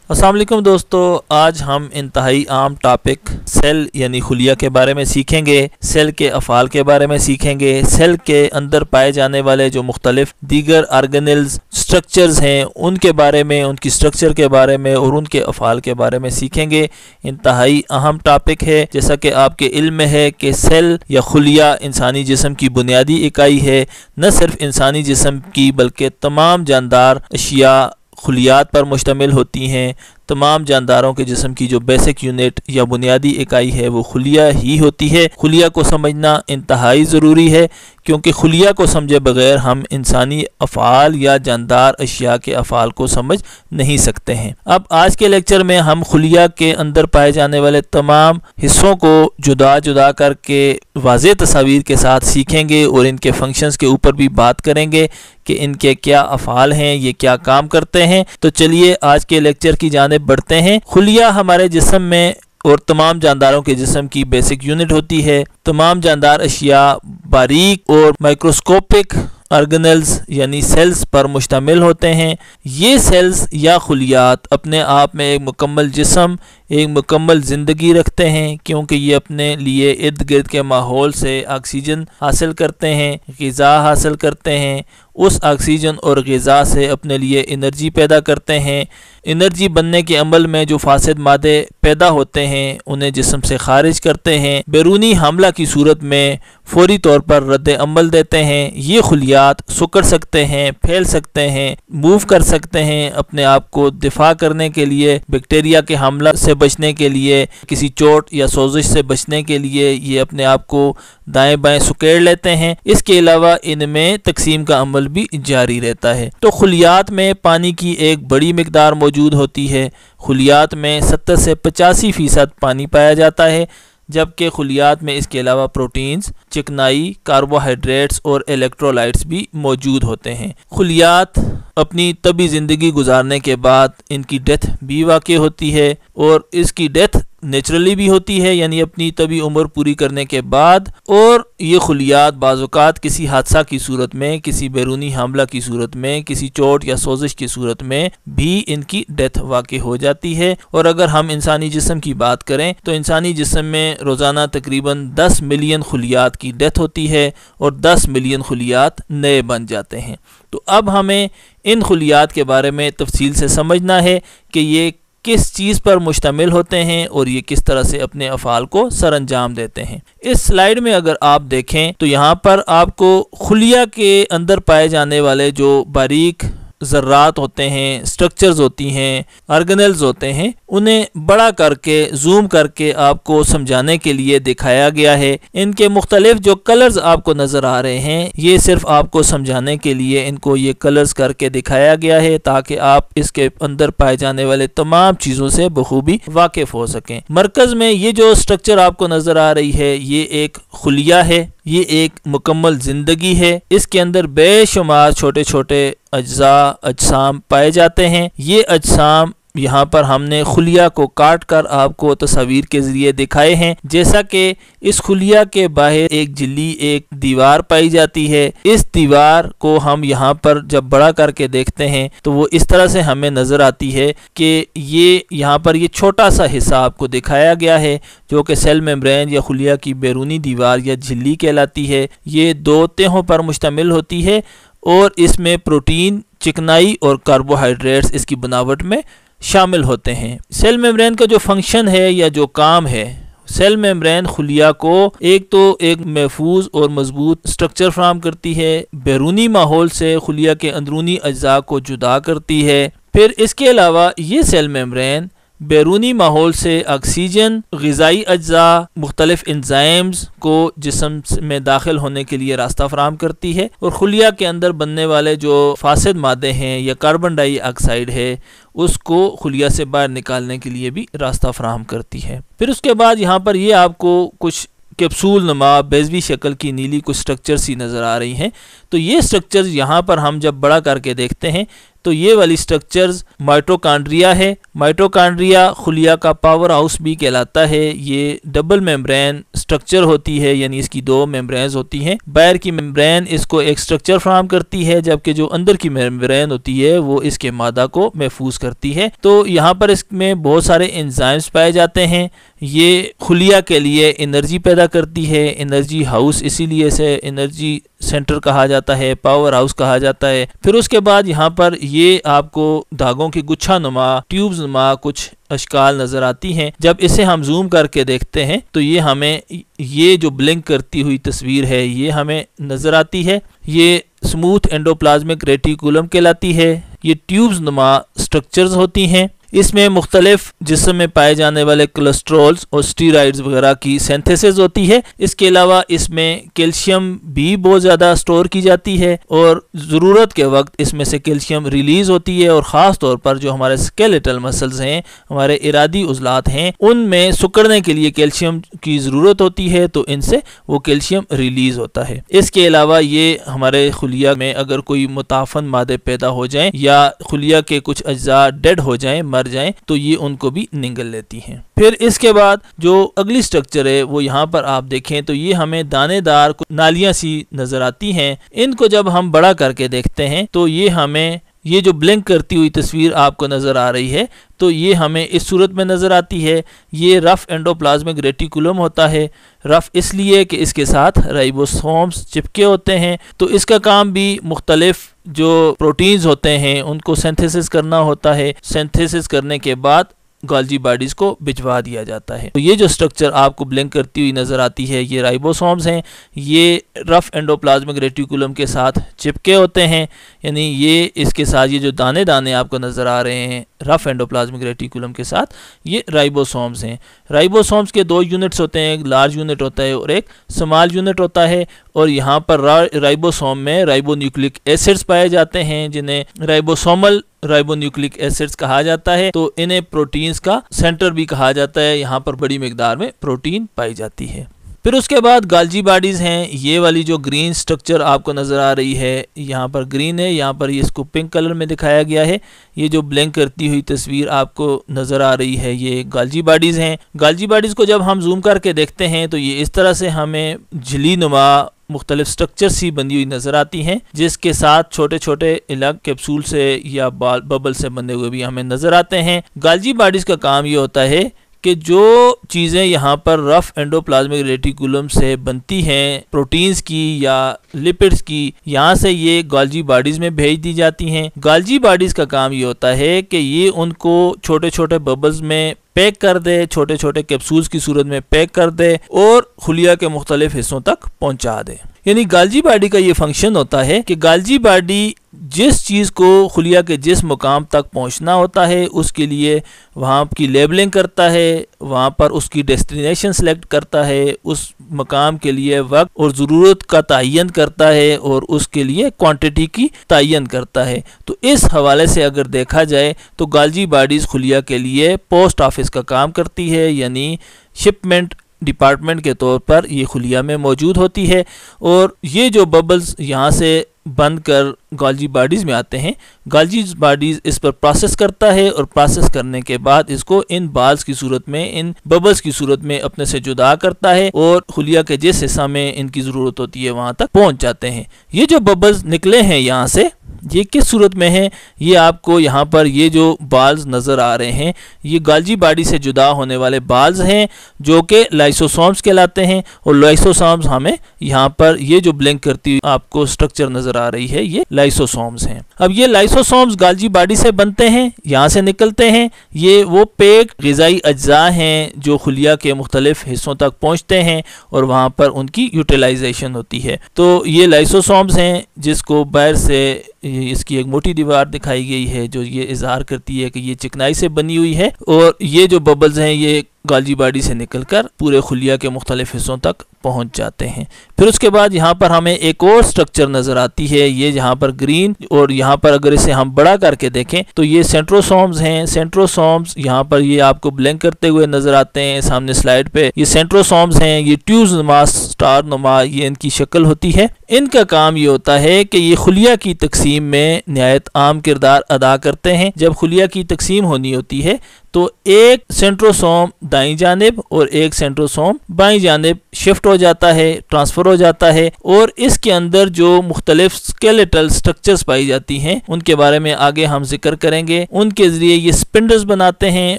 अस्सलाम वालेकुम दोस्तों, आज हम इंतहाई आम टॉपिक सेल यानी खुलिया के बारे में सीखेंगे। सेल के अफ़ाल के बारे में सीखेंगे। सेल के अंदर पाए जाने वाले जो मुख्तलिफ दीगर ऑर्गेनेल्स स्ट्रक्चर्स हैं उनके बारे में, उनकी स्ट्रक्चर के बारे में और उनके अफ़ाल के बारे में सीखेंगे। इंतहाई अहम टॉपिक है। जैसा कि आपके इल्म में है कि सेल या खुलिया इंसानी जिस्म की बुनियादी इकाई है। न सिर्फ इंसानी जिस्म की बल्कि तमाम जानदार अशिया खुलियात पर मुश्तमिल होती हैं। तमाम जानदारों के जिस्म की जो बेसिक यूनिट या बुनियादी इकाई है वो खुलिया ही होती है। खुलिया को समझना इंतहाई ज़रूरी है क्योंकि खुलिया को समझे बगैर हम इंसानी अफ़ाल या जानदार अशिया के अफ़ाल को समझ नहीं सकते हैं। अब आज के लेक्चर में हम खुलिया के अंदर पाए जाने वाले तमाम हिस्सों को जुदा जुदा करके वाज़ेह तस्वीर के साथ सीखेंगे और इनके फंक्शंस के ऊपर भी बात करेंगे कि इनके क्या अफ़ाल हैं, ये क्या काम करते हैं। तो चलिए आज के लेक्चर की जानिब बढ़ते हैं। खुलिया हमारे जिस्म में और तमाम जानदारों के जिस्म की बेसिक यूनिट होती है। तमाम जानदार अशिया बारीक और माइक्रोस्कोपिक ऑर्गेनेल्स यानी सेल्स पर मुश्तमिल होते हैं। ये सेल्स या खुलियात अपने आप में एक मुकम्मल जिस्म, एक मुकम्मल ज़िंदगी रखते हैं क्योंकि ये अपने लिए इर्द गिर्द के माहौल से ऑक्सीजन हासिल करते हैं, ग़िज़ा हासिल करते हैं। उस ऑक्सीजन और ग़िज़ा से अपने लिए एनर्जी पैदा करते हैं। एनर्जी बनने के अमल में जो फासिद मादे पैदा होते हैं उन्हें जिस्म से खारिज करते हैं। बैरूनी हमला की सूरत में फौरी तौर पर रद्द अमल देते हैं। ये खुलियात सिकुड़ सकते हैं, फैल सकते हैं, मूव कर सकते हैं। अपने आप को दिफा करने के लिए, बैक्टीरिया के हमला से बचने के लिए, किसी चोट या सोजिश से बचने के लिए ये अपने आप को दाएं बाएं सुकेड़ लेते हैं। इसके अलावा इनमें तकसीम का अमल भी जारी रहता है। तो खुलियात में पानी की एक बड़ी मिकदार मौजूद होती है। खुलियात में 70 से 85% पानी पाया जाता है, जबकि खुलियात में इसके अलावा प्रोटीन्स, चिकनाई, कार्बोहाइड्रेट्स और इलेक्ट्रोलाइट्स भी मौजूद होते हैं। खुलियात अपनी तबी ज़िंदगी गुजारने के बाद इनकी डेथ भी वाक़ई होती है और इसकी डेथ नेचुरली भी होती है यानी अपनी तबी उम्र पूरी करने के बाद। और ये खुलियात बाज़ौक़ात किसी हादसा की सूरत में, किसी बैरूनी हमला की सूरत में, किसी चोट या सोजिश की सूरत में भी इनकी डेथ वाक़ई हो जाती है। और अगर हम इंसानी जिस्म की बात करें तो इंसानी जिस्म में रोज़ाना तकरीबन 10 मिलियन खुलियात की डेथ होती है और 10 मिलियन खुलियात नए बन जाते हैं। तो अब हमें इन खुलियात के बारे में तफसील से समझना है कि ये किस चीज़ पर मुश्तमिल होते हैं और ये किस तरह से अपने अफ़ाल को सरअंजाम देते हैं। इस स्लाइड में अगर आप देखें तो यहाँ पर आपको खुलिया के अंदर पाए जाने वाले जो बारीक ज़र्रात होते हैं, स्ट्रक्चर्स होती हैं, ऑर्गेनेल्स होते हैं, उन्हें बड़ा करके जूम करके आपको समझाने के लिए दिखाया गया है। इनके मुख्तलिफ जो कलर्स आपको नज़र आ रहे हैं ये सिर्फ आपको समझाने के लिए इनको ये कलर्स करके दिखाया गया है ताकि आप इसके अंदर पाए जाने वाले तमाम चीज़ों से बखूबी वाकिफ़ हो सकें। मरकज़ में ये जो स्ट्रक्चर आपको नज़र आ रही है ये एक खुलिया है, ये एक मुकम्मल ज़िंदगी है। इसके अंदर बेशुमार छोटे छोटे अज्जा अजसाम पाए जाते हैं। ये अजसाम यहाँ पर हमने खुलिया को काट कर आपको तस्वीर के ज़रिए दिखाए हैं। जैसा कि इस खुलिया के बाहर एक झिल्ली, एक दीवार पाई जाती है। इस दीवार को हम यहाँ पर जब बड़ा करके देखते हैं तो वो इस तरह से हमें नज़र आती है कि ये यहाँ पर ये छोटा सा हिस्सा आपको दिखाया गया है जो कि सेल मेम्ब्रेन या खुलिया की बैरूनी दीवार या झिल्ली कहलाती है। ये 2 तहों पर मुश्तमिल होती है और इसमें प्रोटीन, चिकनाई और कार्बोहाइड्रेट्स इसकी बनावट में शामिल होते हैं। सेल मेम्ब्रेन का जो फंक्शन है या जो काम है, सेल मेम्ब्रेन खुलिया को एक महफूज और मजबूत स्ट्रक्चर फराहम करती है, बैरूनी माहौल से खुलिया के अंदरूनी अज्जा को जुदा करती है। फिर इसके अलावा ये सेल मेम्ब्रेन बैरूनी माहौल से ऑक्सीजन, ग़िज़ाई अज्जा, मुख्तलिफ एंजाइम्स को जिस्म में दाखिल होने के लिए रास्ता फराहम करती है और खुलिया के अंदर बनने वाले जो फासिद मादे हैं या कार्बन डाइऑक्साइड है उसको खुलिया से बाहर निकालने के लिए भी रास्ता फराहम करती है। फिर उसके बाद यहाँ पर ये आपको कुछ कैप्सूल नुमा बेज़वी शक्ल की नीली कुछ स्ट्रक्चर सी नज़र आ रही हैं। तो ये स्ट्रक्चर्स यहाँ पर हम जब बड़ा करके देखते हैं तो ये वाली स्ट्रक्चर्स माइटोकॉन्ड्रिया है। माइटोकॉन्ड्रिया खुलिया का पावर हाउस भी कहलाता है। ये डबल मेम्ब्रेन स्ट्रक्चर होती है, यानी इसकी दो मेम्ब्रेन्स होती हैं। बाहर की मेम्ब्रेन इसको एक स्ट्रक्चर फराहम करती है, जबकि जो अंदर की मेम्ब्रेन होती है वो इसके मादा को महफूज करती है। तो यहाँ पर इसमें बहुत सारे एंजाइम्स पाए जाते हैं। ये खुलिया के लिए एनर्जी पैदा करती है, एनर्जी हाउस, इसीलिए इसे एनर्जी सेंटर कहा जाता है, पावर हाउस कहा जाता है। फिर उसके बाद यहाँ पर ये आपको धागों की गुच्छा नुमा, ट्यूब्स नुमा कुछ अशकाल नजर आती हैं। जब इसे हम जूम करके देखते हैं तो ये हमें ये जो ब्लिंक करती हुई तस्वीर है ये हमें नजर आती है। ये स्मूथ एंडोप्लाज्मिक रेटिकुलम कहलाती है। ये ट्यूब्स नुमा स्ट्रक्चर्स होती हैं। इसमें मुख्तलिफ जिस्म में पाए जाने वाले कोलेस्ट्रॉल्स और स्टीरॉइड्स वगैरह की सिंथेसिस होती है। इसके अलावा इसमें कैल्शियम भी बहुत ज़्यादा स्टोर की जाती है और ज़रूरत के वक्त इसमें से कैल्शियम रिलीज़ होती है। और ख़ास तौर पर जो हमारे स्केलेटल मसल्स हैं, हमारे इरादी उज़लात हैं, उनमें सिकुड़ने के लिए कैल्शियम की ज़रूरत होती है, तो इनसे वो कैल्शियम रिलीज़ होता है। इसके अलावा ये हमारे खुलिया में अगर कोई मुताफन मादे पैदा हो जाएँ या खुलिया के कुछ अज्जा डेड हो जाएँ, मर जाएं, तो ये उनको भी निगल लेती हैं। फिर इसके बाद जो अगली स्ट्रक्चर है वो यहाँ पर आप देखें तो ये हमें दानेदार नालियां सी नजर आती हैं। इनको जब हम बड़ा करके देखते हैं तो ये हमें ये जो ब्लिंक करती हुई तस्वीर आपको नज़र आ रही है तो ये हमें इस सूरत में नज़र आती है। ये रफ एंडोप्लाज्मिक रेटिकुलम होता है। रफ इसलिए कि इसके साथ राइबोसोम्स चिपके होते हैं। तो इसका काम भी मुख्तलिफ जो प्रोटीन्स होते हैं उनको सिंथेसिस करना होता है। सिंथेसिस करने के बाद गोल्जी बॉडीज़ को भिजवा दिया जाता है। तो ये जो स्ट्रक्चर आपको ब्लिंक करती हुई नज़र आती है ये राइबोसोम्स हैं। ये रफ एंडोप्लाज्मिक रेटिकुलम के साथ चिपके होते हैं, यानी ये इसके साथ ये जो दाने दाने आपको नज़र आ रहे हैं रफ एंडोप्लाज्मिक रेटिकुलम के साथ, ये राइबोसोम्स हैं। राइबोसोम्स के दो यूनिट्स होते हैं, एक लार्ज यूनिट होता है और एक स्मॉल यूनिट होता है। और यहाँ पर राइबोसोम में राइबोन्यूक्लिक एसिड्स पाए जाते हैं जिन्हें राइबोसोमल राइबोन्यूक्लिक एसिड्स कहा जाता है। तो इन्हें प्रोटीन्स का सेंटर भी कहा जाता है। यहाँ पर बड़ी मिकदार में प्रोटीन पाई जाती है। फिर उसके बाद गोल्जी बॉडीज़ हैं। ये वाली जो ग्रीन स्ट्रक्चर आपको नज़र आ रही है, यहाँ पर ग्रीन है, यहाँ पर ये इसको पिंक कलर में दिखाया गया है। ये जो ब्लिंक करती हुई तस्वीर आपको नज़र आ रही है ये गोल्जी बॉडीज़ हैं। गोल्जी बॉडीज़ को जब हम जूम करके देखते हैं तो ये इस तरह से हमें झिल्ली नुमा मुख्तलिफ स्ट्रक्चर सी बनी हुई नज़र आती हैं, जिसके साथ छोटे छोटे अलग कैप्सूल से या बबल से बने हुए भी हमें नज़र आते हैं। गोल्जी बॉडीज़ का काम ये होता है कि जो चीज़ें यहाँ पर रफ एंडोप्लाज्मिक रेटिकुलम से बनती हैं, प्रोटीन्स की या लिपिड्स की, यहाँ से ये गोल्जी बॉडीज़ में भेज दी जाती हैं। गोल्जी बॉडीज़ का काम ये होता है कि ये उनको छोटे छोटे बबल्स में पैक कर दे, छोटे छोटे कैप्सूल्स की सूरत में पैक कर दे और खुलिया के मुख्तलिफ हिस्सों तक पहुँचा दे। यानी गोल्जी बॉडी का ये फंक्शन होता है कि गोल्जी बॉडी जिस चीज़ को खुलिया के जिस मुकाम तक पहुंचना होता है उसके लिए वहाँ की लेबलिंग करता है, वहाँ पर उसकी डेस्टिनेशन सेलेक्ट करता है, उस मकाम के लिए वक्त और ज़रूरत का तयन करता है और उसके लिए क्वांटिटी की तयन करता है। तो इस हवाले से अगर देखा जाए तो गोल्जी बॉडीज़ खुलिया के लिए पोस्ट ऑफिस का काम करती है, यानी शिपमेंट डिपार्टमेंट के तौर पर ये खुलिया में मौजूद होती है। और ये जो बबल्स यहाँ से बंद कर गोल्जी बॉडीज़ में आते हैं, गोल्जी बॉडीज़ इस पर प्रोसेस करता है और प्रोसेस करने के बाद इसको इन बाल्स की सूरत में, इन बबल्स की सूरत में अपने से जुदा करता है और खुलिया के जिस हिस्सा में इनकी ज़रूरत होती है वहाँ तक पहुँच जाते हैं। ये जो बबल्स निकले हैं यहाँ से, ये किस सूरत में है, ये आपको यहाँ पर ये जो बाल्स नज़र आ रहे हैं ये गोल्जी बॉडी से जुदा होने वाले बाल्स हैं जो कि लाइसोसोम्स कहलाते हैं। और लाइसोसोम्स हमें यहाँ पर ये जो ब्लिंक करती आपको स्ट्रक्चर नज़र आ रही है ये लाइसोसोम्स हैं। अब ये लाइसोसोम्स गोल्जी बॉडी से बनते हैं, यहाँ से निकलते हैं। ये वो पैक ग़िज़ाई अज्जा हैं जो खुलिया के मुख्तलिफ हिस्सों तक पहुँचते हैं और वहाँ पर उनकी यूटिलाइजेशन होती है। तो ये लाइसोसोम्स हैं जिसको बाहर से इसकी एक मोटी दीवार दिखाई गई है जो ये इजहार करती है कि ये चिकनाई से बनी हुई है। और ये जो बबल्स हैं ये गालजी बॉडी से निकलकर पूरे खुलिया के मुख्तलिफ हिस्सों तक पहुंच जाते हैं। फिर उसके बाद यहाँ पर हमें एक और स्ट्रक्चर नज़र आती है, ये यहाँ पर ग्रीन, और यहाँ पर अगर इसे हम बड़ा करके देखें तो ये सेंट्रोसोम्स हैं। सेंट्रोसोम्स यहाँ पर ये आपको ब्लिंक करते हुए नज़र आते हैं सामने स्लाइड पे। ये सेंट्रोसोम्स हैं, ये ट्यूब्स नुमा स्टार नुमा ये इनकी शक्ल होती है। इनका काम ये होता है कि ये खुलिया की तकसीम में नहायत आम किरदार अदा करते हैं। जब खुलिया की तकसीम होनी होती है तो एक सेंट्रोसोम दाईं जानिब और एक सेंट्रोसोम बाईं जानिब शिफ्ट हो जाता है, ट्रांसफ़र हो जाता है, और इसके अंदर जो मुख्तलिफ स्केलेटल स्ट्रक्चर्स पाई जाती हैं उनके बारे में आगे हम जिक्र करेंगे। उनके ज़रिए ये स्पिंडल्स बनाते हैं,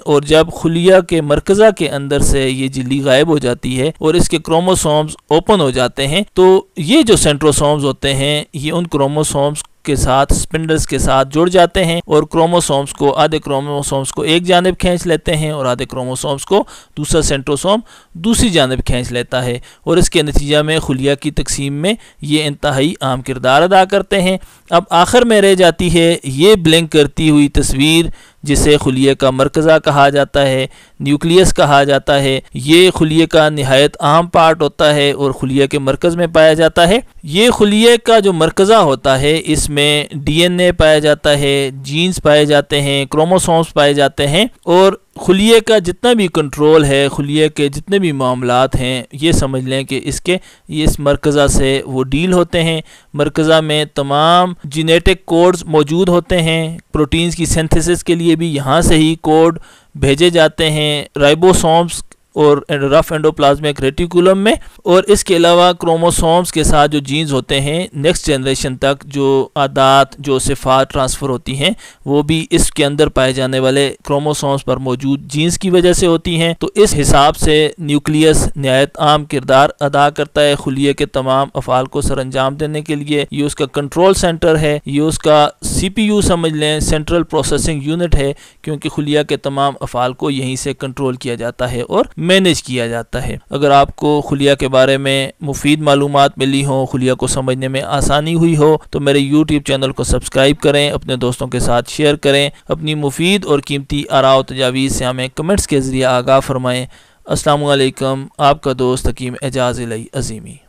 और जब खुलिया के मरकज़ा के अंदर से ये झिल्ली गायब हो जाती है और इसके क्रोमोसोम्स ओपन हो जाते हैं, तो ये जो सेंट्रोसोम्स होते हैं ये उन क्रोमोसोम्स के साथ स्पिंडल्स के साथ जुड़ जाते हैं और क्रोमोसोम्स को आधे क्रोमोसोम्स को एक जानिब खींच लेते हैं और आधे क्रोमोसोम्स को दूसरा सेंट्रोसोम दूसरी जानिब खींच लेता है, और इसके नतीजा में खुलिया की तकसीम में ये इंतहाई आम किरदार अदा करते हैं। अब आखिर में रह जाती है ये ब्लिंक करती हुई तस्वीर जिसे खुलिया का मरकज़ा कहा जाता है, न्यूक्लियस कहा जाता है। ये खुलिया का निहायत अहम पार्ट होता है और खुलिया के मरकज़ में पाया जाता है। ये खुलिया का जो मरकज़ा होता है इसमें डीएनए पाया जाता है, जीन्स पाए जाते हैं, क्रोमोसोम्स पाए जाते हैं, और खुलिया का जितना भी कंट्रोल है, खुलिया के जितने भी मामलात हैं, ये समझ लें कि इस मरकज़ा से वो डील होते हैं। मरकज़ा में तमाम जेनेटिक कोड्स मौजूद होते हैं। प्रोटीन्स की सिंथेसिस के लिए भी यहाँ से ही कोड भेजे जाते हैं राइबोसोम्स और रफ एंडोप्लाज्मिक रेटिकुलम में, और इसके अलावा क्रोमोसोम्स के साथ जो जीन्स होते हैं नेक्स्ट जनरेशन तक जो आदात जो सिफात ट्रांसफ़र होती हैं वो भी इसके अंदर पाए जाने वाले क्रोमोसोम्स पर मौजूद जीन्स की वजह से होती हैं। तो इस हिसाब से न्यूक्लियस नहायत आम किरदार अदा करता है खुलिया के तमाम अफ़ाल को सर अंजाम देने के लिए। ये उसका कंट्रोल सेंटर है, ये उसका CPU समझ लें, सेंट्रल प्रोसेसिंग यूनिट है, क्योंकि खुलिया के तमाम अफ़ाल को यहीं से कंट्रोल किया जाता है और मैनेज किया जाता है। अगर आपको खुलिया के बारे में मुफीद मालूमात मिली हो, खुलिया को समझने में आसानी हुई हो, तो मेरे YouTube चैनल को सब्सक्राइब करें, अपने दोस्तों के साथ शेयर करें, अपनी मुफीद और कीमती आरा और तजावीज़ से हमें कमेंट्स के ज़रिए आगाह फरमाएँ। अस्सलामु अलैकुम, आपका दोस्त हकीम एजाज़ इलाही अज़ीमी।